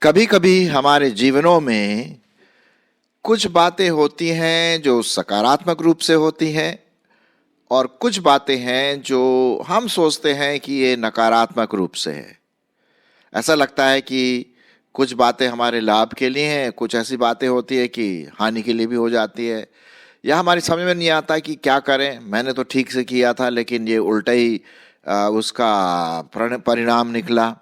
कभी कभी हमारे जीवनों में कुछ बातें होती हैं जो सकारात्मक रूप से होती हैं और कुछ बातें हैं जो हम सोचते हैं कि ये नकारात्मक रूप से है। ऐसा लगता है कि कुछ बातें हमारे लाभ के लिए हैं, कुछ ऐसी बातें होती है कि हानि के लिए भी हो जाती है, या हमारी समझ में नहीं आता कि क्या करें। मैंने तो ठीक से किया था लेकिन ये उल्टा ही उसका परिणाम निकला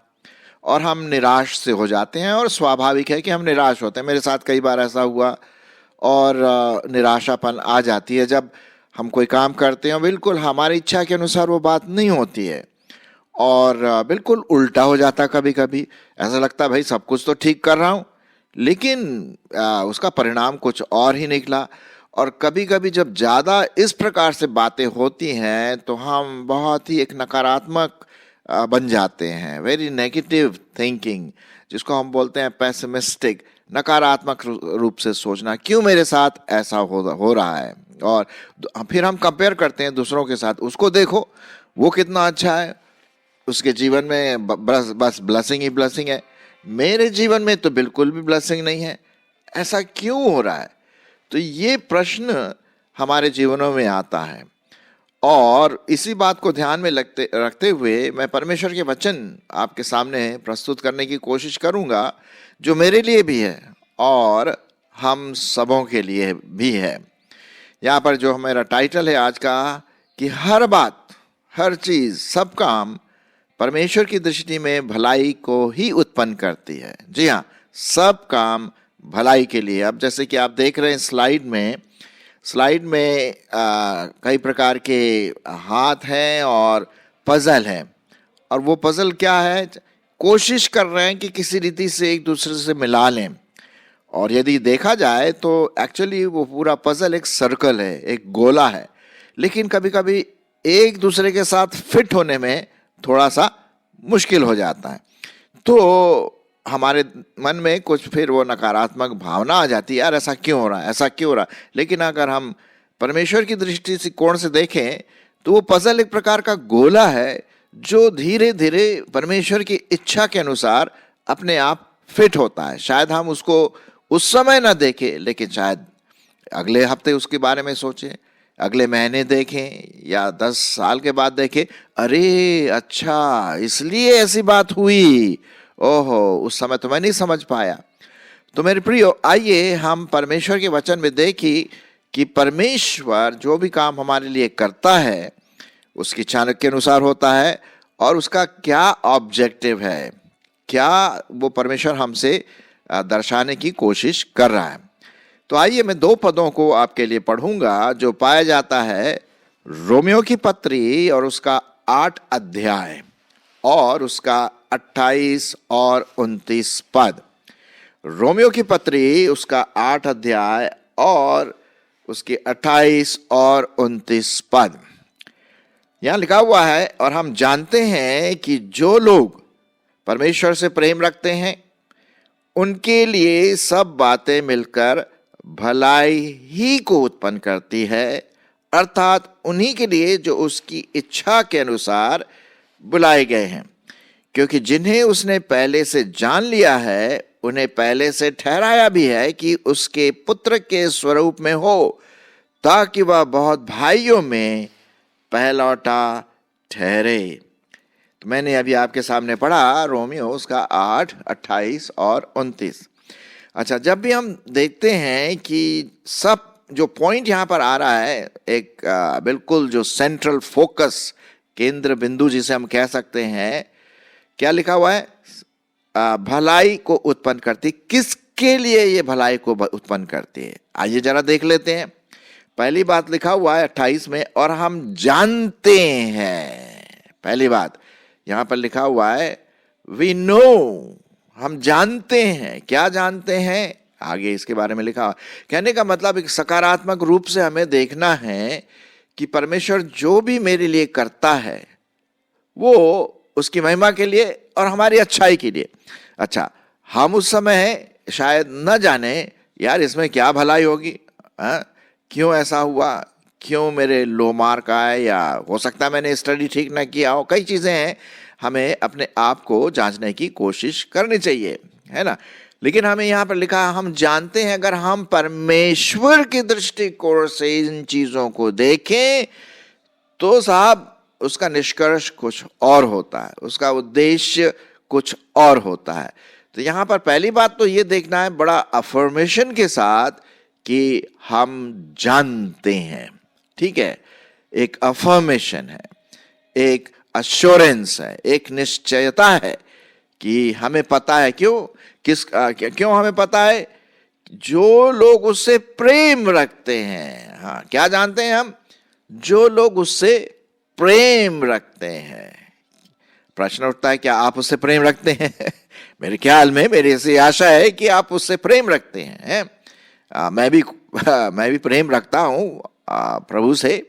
और हम निराश से हो जाते हैं। और स्वाभाविक है कि हम निराश होते हैं। मेरे साथ कई बार ऐसा हुआ और निराशापन आ जाती है जब हम कोई काम करते हैं, बिल्कुल हमारी इच्छा के अनुसार वो बात नहीं होती है और बिल्कुल उल्टा हो जाता। कभी कभी ऐसा लगता है भाई सब कुछ तो ठीक कर रहा हूँ, लेकिन उसका परिणाम कुछ और ही निकला। और कभी कभी जब ज़्यादा इस प्रकार से बातें होती हैं तो हम बहुत ही एक नकारात्मक बन जाते हैं। वेरी नेगेटिव थिंकिंग, जिसको हम बोलते हैं पेसिमिस्टिक, नकारात्मक रूप से सोचना, क्यों मेरे साथ ऐसा हो रहा है। और फिर हम कंपेयर करते हैं दूसरों के साथ। उसको देखो वो कितना अच्छा है, उसके जीवन में बस ब्लेसिंग ही ब्लेसिंग है, मेरे जीवन में तो बिल्कुल भी ब्लेसिंग नहीं है। ऐसा क्यों हो रहा है? तो ये प्रश्न हमारे जीवनों में आता है और इसी बात को ध्यान में रखते हुए मैं परमेश्वर के वचन आपके सामने प्रस्तुत करने की कोशिश करूंगा, जो मेरे लिए भी है और हम सबों के लिए भी है। यहाँ पर जो मेरा टाइटल है आज का, कि हर बात, हर चीज, सब काम परमेश्वर की दृष्टि में भलाई को ही उत्पन्न करती है। जी हाँ, सब काम भलाई के लिए। अब जैसे कि आप देख रहे हैं स्लाइड में कई प्रकार के हाथ हैं और पजल है। और वो पजल क्या है? कोशिश कर रहे हैं कि किसी रीति से एक दूसरे से मिला लें। और यदि देखा जाए तो एक्चुअली वो पूरा पजल एक सर्कल है, एक गोला है, लेकिन कभी कभी एक दूसरे के साथ फिट होने में थोड़ा सा मुश्किल हो जाता है। तो हमारे मन में कुछ फिर वो नकारात्मक भावना आ जाती है, यार ऐसा क्यों हो रहा है, ऐसा क्यों हो रहा है। लेकिन अगर हम परमेश्वर की दृष्टि से कोण से देखें तो वो पजल एक प्रकार का गोला है जो धीरे धीरे परमेश्वर की इच्छा के अनुसार अपने आप फिट होता है। शायद हम उसको उस समय ना देखें, लेकिन शायद अगले हफ्ते उसके बारे में सोचें, अगले महीने देखें या 10 साल के बाद देखें, अरे अच्छा इसलिए ऐसी बात हुई, ओहो उस समय तो मैं नहीं समझ पाया। तो मेरे प्रियो, आइए हम परमेश्वर के वचन में देखिए कि परमेश्वर जो भी काम हमारे लिए करता है उसकी चाणक्य के अनुसार होता है और उसका क्या ऑब्जेक्टिव है, क्या वो परमेश्वर हमसे दर्शाने की कोशिश कर रहा है। तो आइए मैं 2 पदों को आपके लिए पढ़ूंगा जो पाया जाता है रोमियो की पत्री और उसका 8 अध्याय और उसका 28 और 29 पद। रोमियो की पत्री उसका 8 अध्याय और उसके 28 और 29 पद। यहां लिखा हुआ है, और हम जानते हैं कि जो लोग परमेश्वर से प्रेम रखते हैं उनके लिए सब बातें मिलकर भलाई ही को उत्पन्न करती है, अर्थात उन्हीं के लिए जो उसकी इच्छा के अनुसार बुलाए गए हैं। क्योंकि जिन्हें उसने पहले से जान लिया है उन्हें पहले से ठहराया भी है कि उसके पुत्र के स्वरूप में हो, ताकि वह बहुत भाइयों में पहलौठा ठहरे। तो मैंने अभी आपके सामने पढ़ा रोमियो उसका 8, 28 और 29। अच्छा, जब भी हम देखते हैं कि सब जो पॉइंट यहाँ पर आ रहा है, एक बिल्कुल जो सेंट्रल फोकस, केंद्र बिंदु जिसे हम कह सकते हैं, क्या लिखा हुआ है? भलाई को उत्पन्न करती। किसके लिए ये भलाई को उत्पन्न करती है? आइए जरा देख लेते हैं। पहली बात लिखा हुआ है 28 में, और हम जानते हैं। पहली बात यहां पर लिखा हुआ है वी नो, हम जानते हैं। क्या जानते हैं? आगे इसके बारे में लिखा। कहने का मतलब एक सकारात्मक रूप से हमें देखना है कि परमेश्वर जो भी मेरे लिए करता है वो उसकी महिमा के लिए और हमारी अच्छाई के लिए। अच्छा, हम उस समय शायद न जाने यार इसमें क्या भलाई होगी, क्यों ऐसा हुआ, क्यों मेरे लो मार्क आए, या हो सकता है मैंने स्टडी ठीक ना किया हो। कई चीजें हैं, हमें अपने आप को जांचने की कोशिश करनी चाहिए। है ना। लेकिन हमें यहाँ पर लिखा हम जानते हैं, अगर हम परमेश्वर के दृष्टिकोण से इन चीजों को देखें तो साहब उसका निष्कर्ष कुछ और होता है, उसका उद्देश्य कुछ और होता है। तो यहाँ पर पहली बात तो ये देखना है बड़ा अफर्मेशन के साथ कि हम जानते हैं, ठीक है। एक अफर्मेशन है, एक अश्योरेंस है, एक निश्चयता है कि हमें पता है। क्यों हमें पता है? जो लोग उससे प्रेम रखते हैं। हाँ, क्या जानते हैं हम? जो लोग उससे प्रेम रखते हैं। प्रश्न उठता है, क्या आप उससे प्रेम रखते हैं? मेरे ख्याल में, मेरी ऐसी आशा है कि आप उससे प्रेम रखते हैं। मैं भी प्रेम रखता हूं प्रभु से,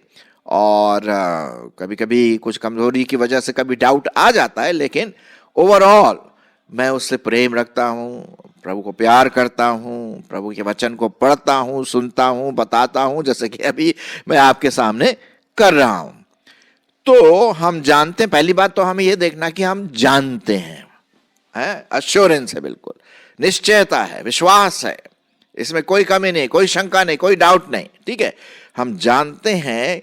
और कभी कभी कुछ कमजोरी की वजह से कभी डाउट आ जाता है, लेकिन ओवरऑल मैं उससे प्रेम रखता हूं, प्रभु को प्यार करता हूं, प्रभु के वचन को पढ़ता हूं, सुनता हूं, बताता हूं, जैसे कि अभी मैं आपके सामने कर रहा हूं। तो हम जानते हैं, पहली बात तो हमें यह देखना कि हम जानते हैं, अश्योरेंस है, बिल्कुल निश्चयता है, विश्वास है, इसमें कोई कमी नहीं, कोई शंका नहीं, कोई डाउट नहीं, ठीक है। हम जानते हैं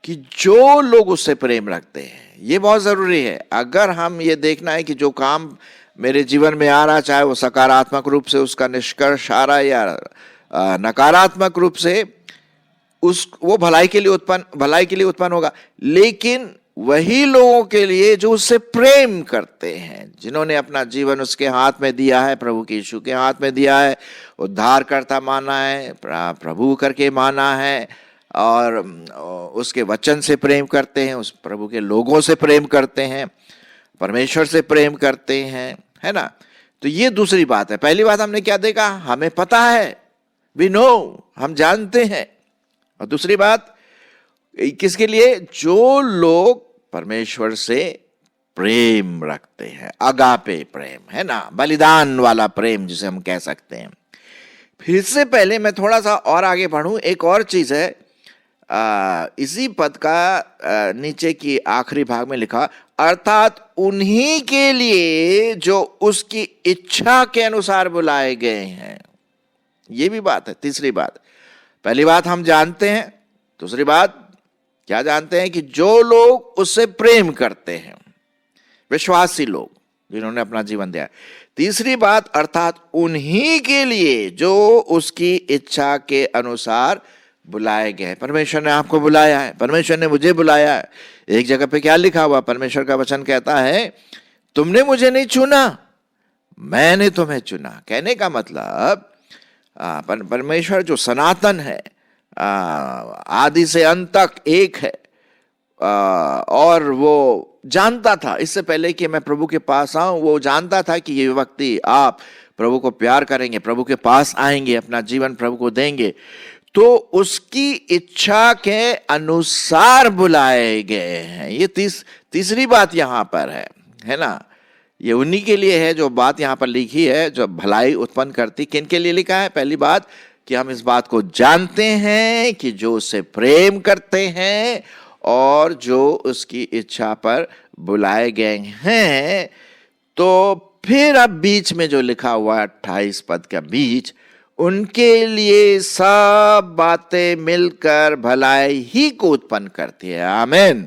कि जो लोग उससे प्रेम रखते हैं, ये बहुत जरूरी है। अगर हम ये देखना है कि जो काम मेरे जीवन में आ रहा, चाहे वो सकारात्मक रूप से उसका निष्कर्ष आ रहा है या नकारात्मक रूप से, वो भलाई के लिए उत्पन्न होगा, लेकिन वही लोगों के लिए जो उससे प्रेम करते हैं, जिन्होंने अपना जीवन उसके हाथ में दिया है, प्रभु के यीशु के हाथ में दिया है, उद्धारकर्ता माना है, प्रभु करके माना है, और उसके वचन से प्रेम करते हैं, उस प्रभु के लोगों से प्रेम करते हैं, परमेश्वर से प्रेम करते हैं, है ना। तो ये दूसरी बात है। पहली बात हमने क्या देखा? हमें पता है, वी नो, हम जानते हैं। और दूसरी बात किसके लिए? जो लोग परमेश्वर से प्रेम रखते हैं, अगापे प्रेम, है ना, बलिदान वाला प्रेम जिसे हम कह सकते हैं। फिर इससे पहले मैं थोड़ा सा और आगे बढ़ूं, एक और चीज है। इसी पद का नीचे की आखिरी भाग में लिखा, अर्थात उन्हीं के लिए जो उसकी इच्छा के अनुसार बुलाए गए हैं। ये भी बात है, तीसरी बात। पहली बात हम जानते हैं, दूसरी बात क्या जानते हैं? कि जो लोग उससे प्रेम करते हैं, विश्वासी लोग जिन्होंने अपना जीवन दिया। तीसरी बात, अर्थात उन्हीं के लिए जो उसकी इच्छा के अनुसार बुलाए गए। परमेश्वर ने आपको बुलाया है, परमेश्वर ने मुझे बुलाया है। एक जगह पे क्या लिखा हुआ? परमेश्वर का वचन कहता है, तुमने मुझे नहीं चुना, मैंने तुम्हें चुना। कहने का मतलब परमेश्वर जो सनातन है, आदि से अंत तक एक है, और वो जानता था इससे पहले कि मैं प्रभु के पास आऊं, वो जानता था कि ये व्यक्ति, आप प्रभु को प्यार करेंगे, प्रभु के पास आएंगे, अपना जीवन प्रभु को देंगे, तो उसकी इच्छा के अनुसार बुलाए गए हैं। ये तीसरी बात यहां पर है ना। ये उन्हीं के लिए है जो बात यहां पर लिखी है, जो भलाई उत्पन्न करती। किन के लिए लिखा है? पहली बात कि हम इस बात को जानते हैं कि जो उससे प्रेम करते हैं और जो उसकी इच्छा पर बुलाए गए हैं। तो फिर अब बीच में जो लिखा हुआ 28 पद का बीच, उनके लिए सब बातें मिलकर भलाई ही को उत्पन्न करती है। आमीन।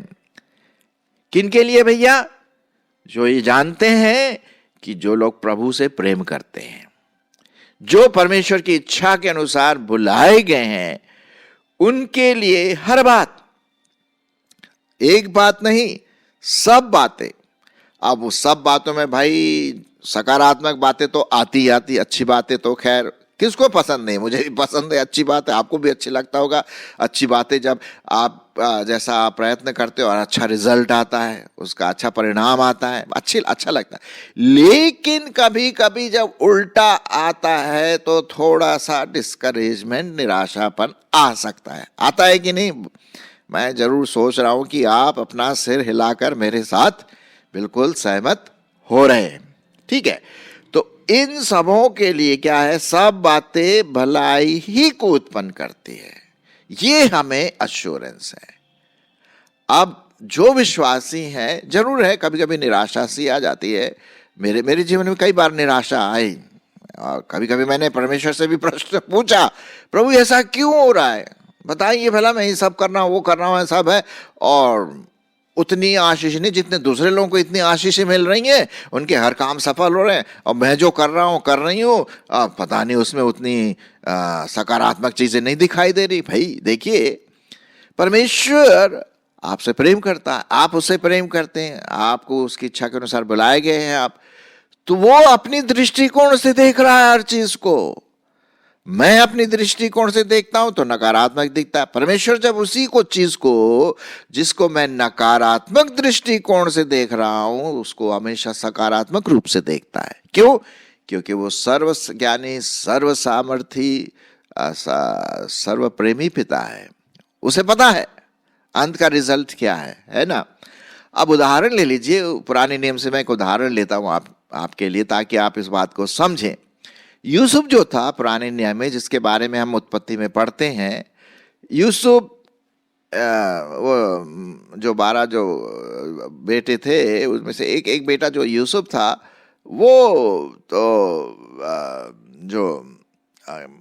किन के लिए भैया? जो ये जानते हैं कि जो लोग प्रभु से प्रेम करते हैं, जो परमेश्वर की इच्छा के अनुसार बुलाए गए हैं, उनके लिए हर बात, एक बात नहीं, सब बातें। अब वो सब बातों में भाई सकारात्मक बातें तो आती आती, अच्छी बातें तो खैर किसको पसंद नहीं, मुझे भी पसंद है, अच्छी बात है, आपको भी अच्छी लगता होगा। अच्छी बातें जब आप जैसा आप प्रयत्न करते हो और अच्छा रिजल्ट आता है, उसका अच्छा परिणाम आता है, अच्छा लगता है। लेकिन कभी कभी जब उल्टा आता है तो थोड़ा सा डिस्करेजमेंट, निराशापन आ सकता है। आता है कि नहीं? मैं जरूर सोच रहा हूं कि आप अपना सिर हिलाकर मेरे साथ बिल्कुल सहमत हो रहे हैं, ठीक है। तो इन सबों के लिए क्या है? सब बातें भलाई ही को उत्पन्न करती है। ये हमें अश्योरेंस है। अब जो विश्वासी हैं, जरूर है कभी कभी निराशा सी आ जाती है, मेरे मेरे जीवन में कई बार निराशा आई, और कभी कभी मैंने परमेश्वर से भी प्रश्न पूछा, प्रभु ऐसा क्यों हो रहा है, बताइए भला, मैं ये सब कर रहा हूँ, वो कर रहा हूँ, सब है, और उतनी आशीष नहीं जितने दूसरे लोगों को इतनी आशीषें मिल रही हैं, उनके हर काम सफल हो रहे हैं, और मैं जो कर रहा हूँ, कर रही हूँ, पता नहीं उसमें उतनी सकारात्मक चीजें नहीं दिखाई दे रही। भाई देखिए, परमेश्वर आपसे प्रेम करता है, आप उससे प्रेम करते हैं, आपको उसकी इच्छा के अनुसार बुलाए गए हैं आप, तो वो अपनी दृष्टिकोण से देख रहा है हर चीज को। मैं अपनी दृष्टिकोण से देखता हूं तो नकारात्मक दिखता है। परमेश्वर जब उसी को चीज को जिसको मैं नकारात्मक दृष्टिकोण से देख रहा हूं, उसको हमेशा सकारात्मक रूप से देखता है। क्यों? क्योंकि वो सर्व ज्ञानी, सर्व सामर्थी, सर्व प्रेमी पिता है। उसे पता है अंत का रिजल्ट क्या है ना। अब उदाहरण ले लीजिए, पुराने नियम से मैं एक उदाहरण लेता हूं आपके लिए, ताकि आप इस बात को समझें। यूसुफ जो था पुराने नियम में, जिसके बारे में हम उत्पत्ति में पढ़ते हैं, यूसुफ वो जो 12 जो बेटे थे उसमें से एक बेटा जो यूसुफ था, वो तो जो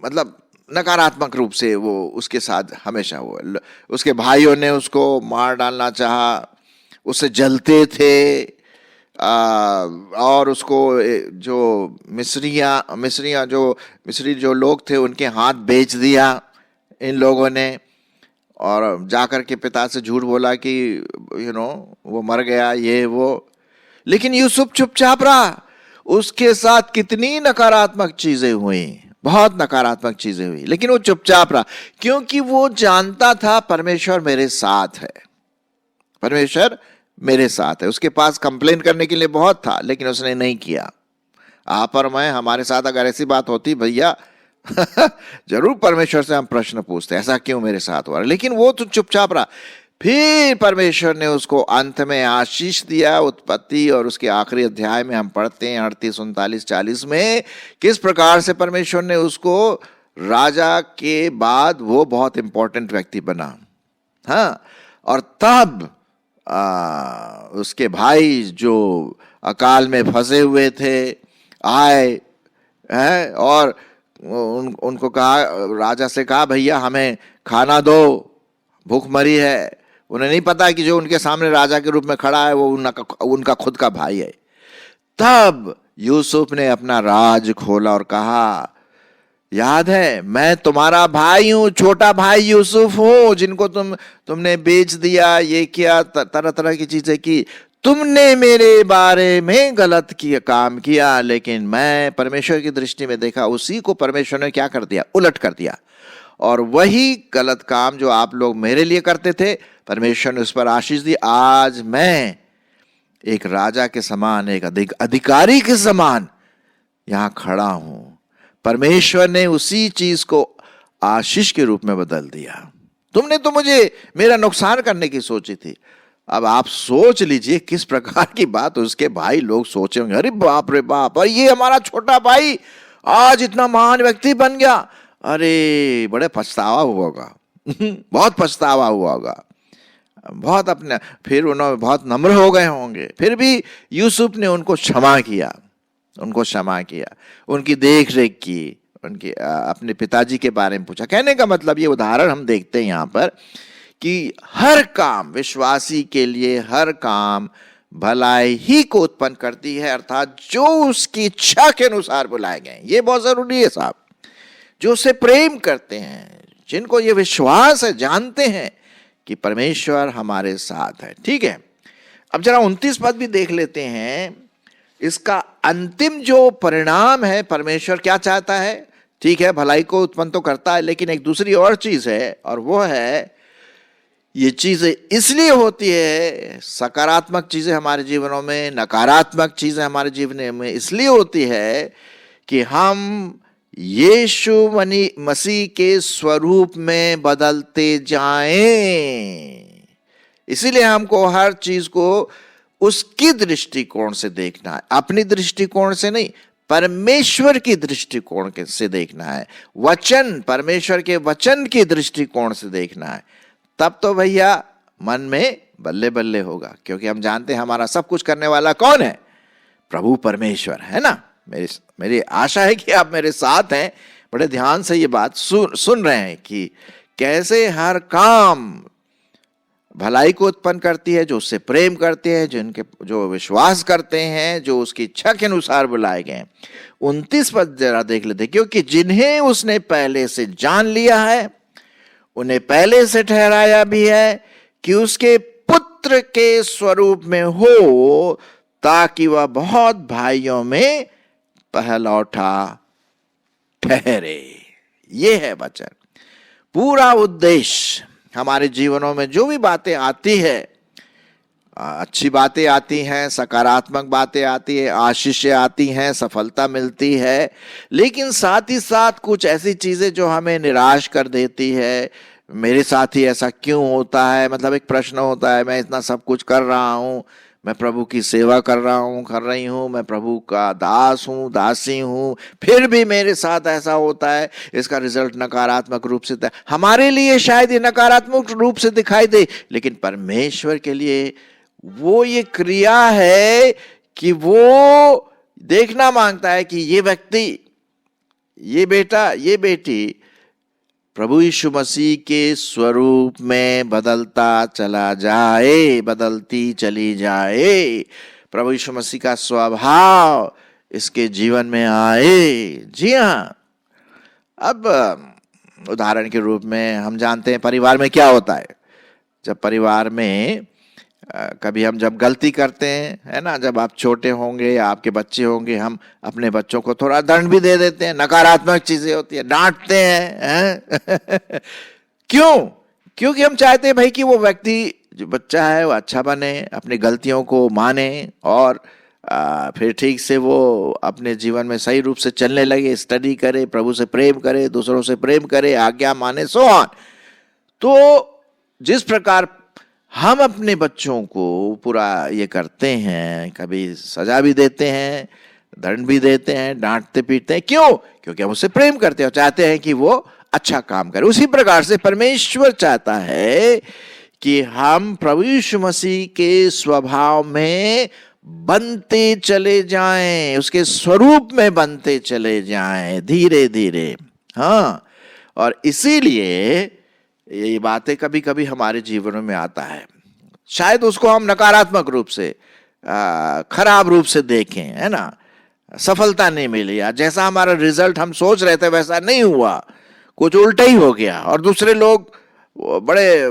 मतलब नकारात्मक रूप से वो उसके साथ हमेशा हुआ। उसके भाइयों ने उसको मार डालना चाहा, उससे जलते थे, और उसको जो मिस्री जो लोग थे उनके हाथ बेच दिया इन लोगों ने, और जाकर के पिता से झूठ बोला कि वो मर गया, ये वो। लेकिन यूसुफ चुपचाप रहा। उसके साथ कितनी नकारात्मक चीजें हुई, बहुत नकारात्मक चीजें हुई, लेकिन वो चुपचाप रहा, क्योंकि वो जानता था परमेश्वर मेरे साथ है, परमेश्वर मेरे साथ है। उसके पास कंप्लेन करने के लिए बहुत था, लेकिन उसने नहीं किया। आप और मैं, हमारे साथ अगर ऐसी बात होती भैया जरूर परमेश्वर से हम प्रश्न पूछते, ऐसा क्यों मेरे साथ हुआ, लेकिन वो तो चुपचाप रहा। फिर परमेश्वर ने उसको अंत में आशीष दिया। उत्पत्ति और उसके आखिरी अध्याय में हम पढ़ते हैं 38, 39, 40 में, किस प्रकार से परमेश्वर ने उसको राजा के बाद वो बहुत इंपॉर्टेंट व्यक्ति बना। हाँ, और तब उसके भाई जो अकाल में फंसे हुए थे आए हैं, और उनको कहा, राजा से कहा, भैया हमें खाना दो, भूख मरी है। उन्हें नहीं पता कि जो उनके सामने राजा के रूप में खड़ा है वो उनका खुद का भाई है। तब यूसुफ ने अपना राज खोला और कहा, याद है मैं तुम्हारा भाई हूं, छोटा भाई यूसुफ हूं, जिनको तुमने बेच दिया, ये किया, तरह तरह की चीजें की, तुमने मेरे बारे में गलत काम किया, लेकिन मैं परमेश्वर की दृष्टि में देखा, उसी को परमेश्वर ने क्या कर दिया, उलट कर दिया। और वही गलत काम जो आप लोग मेरे लिए करते थे, परमेश्वर ने उस पर आशीष दी। आज मैं एक राजा के समान, एक अधिकारी के समान यहां खड़ा हूं। परमेश्वर ने उसी चीज को आशीष के रूप में बदल दिया। तुमने तो मुझे मेरा नुकसान करने की सोची थी। अब आप सोच लीजिए किस प्रकार की बात उसके भाई लोग सोचे होंगे, अरे बाप रे बाप, और ये हमारा छोटा भाई आज इतना महान व्यक्ति बन गया। अरे बड़े पछतावा हुआ होगा बहुत पछतावा हुआ होगा, बहुत अपने, फिर उन्होंने बहुत नम्र हो गए होंगे। फिर भी यूसुफ ने उनको क्षमा किया, उनको क्षमा किया, उनकी देख रेख की, उनके अपने पिताजी के बारे में पूछा। कहने का मतलब, ये उदाहरण हम देखते हैं यहाँ पर कि हर काम विश्वासी के लिए, हर काम भलाई ही को उत्पन्न करती है, अर्थात जो उसकी इच्छा के अनुसार बुलाए गए। ये बहुत जरूरी है साहब। जो उसे प्रेम करते हैं, जिनको ये विश्वास है, जानते हैं कि परमेश्वर हमारे साथ है। ठीक है, अब जरा 29 पद भी देख लेते हैं। इसका अंतिम जो परिणाम है, परमेश्वर क्या चाहता है? ठीक है, भलाई को उत्पन्न तो करता है, लेकिन एक दूसरी और चीज है, और वो है, ये चीजें इसलिए होती है, सकारात्मक चीजें हमारे जीवनों में, नकारात्मक चीजें हमारे जीवन में इसलिए होती है कि हम यीशु मसीह के स्वरूप में बदलते जाएं। इसीलिए हमको हर चीज को उसकी दृष्टिकोण से देखना है, अपनी दृष्टिकोण से नहीं, परमेश्वर की दृष्टिकोण से देखना है, वचन, परमेश्वर के वचन की दृष्टिकोण से देखना है। तब तो भैया मन में बल्ले बल्ले होगा, क्योंकि हम जानते हैं हमारा सब कुछ करने वाला कौन है? प्रभु परमेश्वर, है ना। मेरी आशा है कि आप मेरे साथ हैं, बड़े ध्यान से ये बात सुन रहे हैं कि कैसे हर काम भलाई को उत्पन्न करती है, जो उससे प्रेम करते हैं, जो विश्वास करते हैं, जो उसकी इच्छा के अनुसार बुलाए गए। 29 पद जरा देख लेते, क्योंकि जिन्हें उसने पहले से जान लिया है उन्हें पहले से ठहराया भी है कि उसके पुत्र के स्वरूप में हो, ताकि वह बहुत भाइयों में पहलौठा ठहरे। ये है वचन। पूरा उद्देश्य हमारे जीवनों में जो भी बातें आती है, अच्छी बातें आती हैं, सकारात्मक बातें आती है, आशीषें आती हैं, सफलता मिलती है, लेकिन साथ ही साथ कुछ ऐसी चीजें जो हमें निराश कर देती है। मेरे साथ ही ऐसा क्यों होता है, मतलब एक प्रश्न होता है, मैं इतना सब कुछ कर रहा हूँ, मैं प्रभु की सेवा कर रही हूँ, मैं प्रभु का दास हूँ, दासी हूँ, फिर भी मेरे साथ ऐसा होता है। इसका रिजल्ट नकारात्मक रूप से हमारे लिए शायद ये नकारात्मक रूप से दिखाई दे, लेकिन परमेश्वर के लिए वो ये क्रिया है कि वो देखना मांगता है कि ये व्यक्ति, ये बेटा, ये बेटी प्रभु यीशु मसीह के स्वरूप में बदलता चला जाए, बदलती चली जाए। प्रभु यीशु मसीह का स्वभाव इसके जीवन में आए। जी हाँ। अब उदाहरण के रूप में हम जानते हैं परिवार में क्या होता है। जब परिवार में कभी हम जब गलती करते हैं, है ना, जब आप छोटे होंगे या आपके बच्चे होंगे, हम अपने बच्चों को थोड़ा दंड भी दे देते हैं, नकारात्मक चीजें होती है, डांटते हैं, क्यों? क्योंकि हम चाहते हैं भाई कि वो व्यक्ति, जो बच्चा है, वो अच्छा बने, अपनी गलतियों को माने और फिर ठीक से वो अपने जीवन में सही रूप से चलने लगे, स्टडी करे, प्रभु से प्रेम करे, दूसरों से प्रेम करे, आज्ञा माने, सो ऑन। तो जिस प्रकार हम अपने बच्चों को पूरा ये करते हैं, कभी सजा भी देते हैं, दंड भी देते हैं, डांटते पीटते हैं, क्यों? क्योंकि हम उससे प्रेम करते हैं और चाहते हैं कि वो अच्छा काम करे। उसी प्रकार से परमेश्वर चाहता है कि हम प्रभु यीशु मसीह के स्वभाव में बनते चले जाएं, उसके स्वरूप में बनते चले जाएं धीरे धीरे। हाँ, और इसीलिए ये बातें कभी कभी हमारे जीवनों में आता है, शायद उसको हम नकारात्मक रूप से, खराब रूप से देखें, है ना, सफलता नहीं मिली या जैसा हमारा रिजल्ट हम सोच रहे थे वैसा नहीं हुआ, कुछ उल्टा ही हो गया और दूसरे लोग बड़े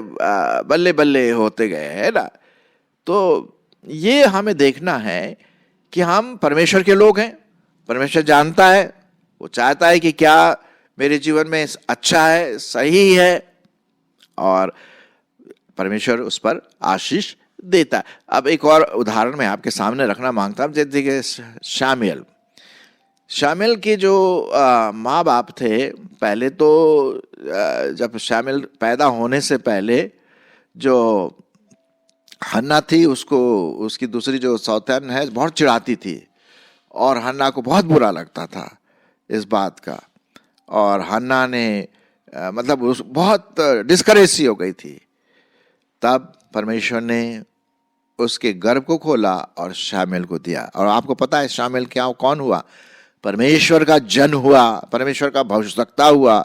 बल्ले बल्ले होते गए, है ना। तो ये हमें देखना है कि हम परमेश्वर के लोग हैं। परमेश्वर जानता है, वो चाहता है कि क्या मेरे जीवन में अच्छा है, सही है, और परमेश्वर उस पर आशीष देता है। अब एक और उदाहरण मैं आपके सामने रखना मांगता हूं। जैसे शामिल के जो माँ बाप थे, पहले तो जब शामिल पैदा होने से पहले जो हन्ना थी, उसको उसकी दूसरी जो सौतेन है बहुत चिढ़ाती थी और हन्ना को बहुत बुरा लगता था इस बात का, और हन्ना ने मतलब बहुत डिस्करेज सी हो गई थी। तब परमेश्वर ने उसके गर्भ को खोला और शामिल को दिया, और आपको पता है शामिल क्या कौन हुआ? परमेश्वर का जन हुआ, परमेश्वर का भविष्यवक्ता हुआ,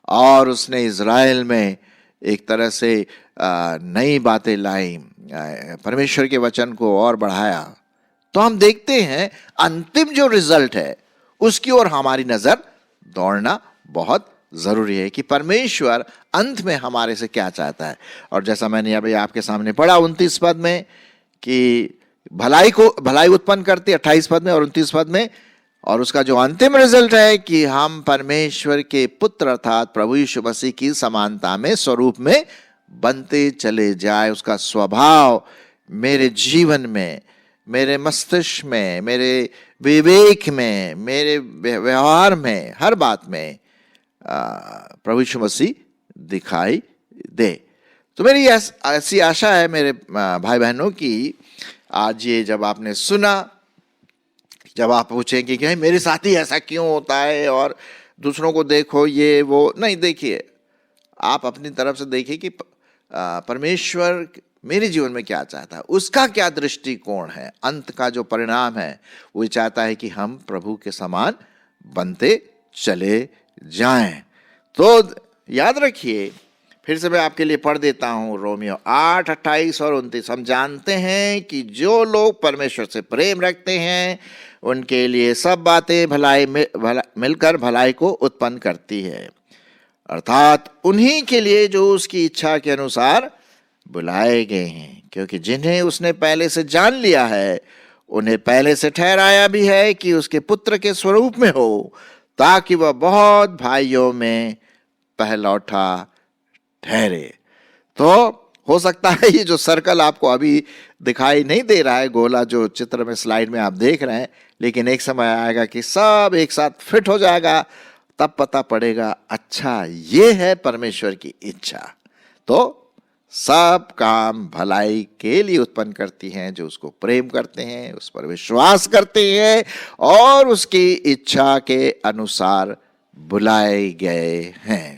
और उसने इज़राइल में एक तरह से नई बातें लाई, परमेश्वर के वचन को और बढ़ाया। तो हम देखते हैं अंतिम जो रिजल्ट है उसकी ओर हमारी नजर दौड़ना बहुत जरूरी है कि परमेश्वर अंत में हमारे से क्या चाहता है। और जैसा मैंने अभी आपके सामने पढ़ा 29 पद में कि भलाई उत्पन्न करती है 28 पद में और 29 पद में, और उसका जो अंतिम रिजल्ट है कि हम परमेश्वर के पुत्र अर्थात प्रभु यीशु मसीह की समानता में, स्वरूप में बनते चले जाए। उसका स्वभाव मेरे जीवन में, मेरे मस्तिष्क में, मेरे विवेक में, मेरे व्यवहार में, हर बात में प्रभु यीशु मसीह दिखाई दे। तो मेरी ऐसी आशा है मेरे भाई बहनों की आज ये जब आपने सुना, जब आप पूछेंगे कि मेरे साथ ही ऐसा क्यों होता है और दूसरों को देखो ये वो, नहीं, देखिए आप अपनी तरफ से देखिए कि परमेश्वर मेरे जीवन में क्या चाहता है, उसका क्या दृष्टिकोण है, अंत का जो परिणाम है वो चाहता है कि हम प्रभु के समान बनते चले जाएं। तो याद रखिए, फिर से मैं आपके लिए पढ़ देता हूं रोमियो 8:28 और 29। हम जानते हैं कि जो लोग परमेश्वर से प्रेम रखते हैं उनके लिए सब बातें मिलकर भलाई को उत्पन्न करती है, अर्थात उन्हीं के लिए जो उसकी इच्छा के अनुसार बुलाए गए हैं, क्योंकि जिन्हें उसने पहले से जान लिया है उन्हें पहले से ठहराया भी है कि उसके पुत्र के स्वरूप में हो, ताकि वह बहुत भाइयों में पहलौठा ठहरे। तो हो सकता है ये जो सर्कल आपको अभी दिखाई नहीं दे रहा है, गोला जो चित्र में स्लाइड में आप देख रहे हैं, लेकिन एक समय आएगा कि सब एक साथ फिट हो जाएगा, तब पता पड़ेगा अच्छा ये है परमेश्वर की इच्छा। तो सब काम भलाई के लिए उत्पन्न करती हैं जो उसको प्रेम करते हैं, उस पर विश्वास करते हैं और उसकी इच्छा के अनुसार बुलाए गए हैं।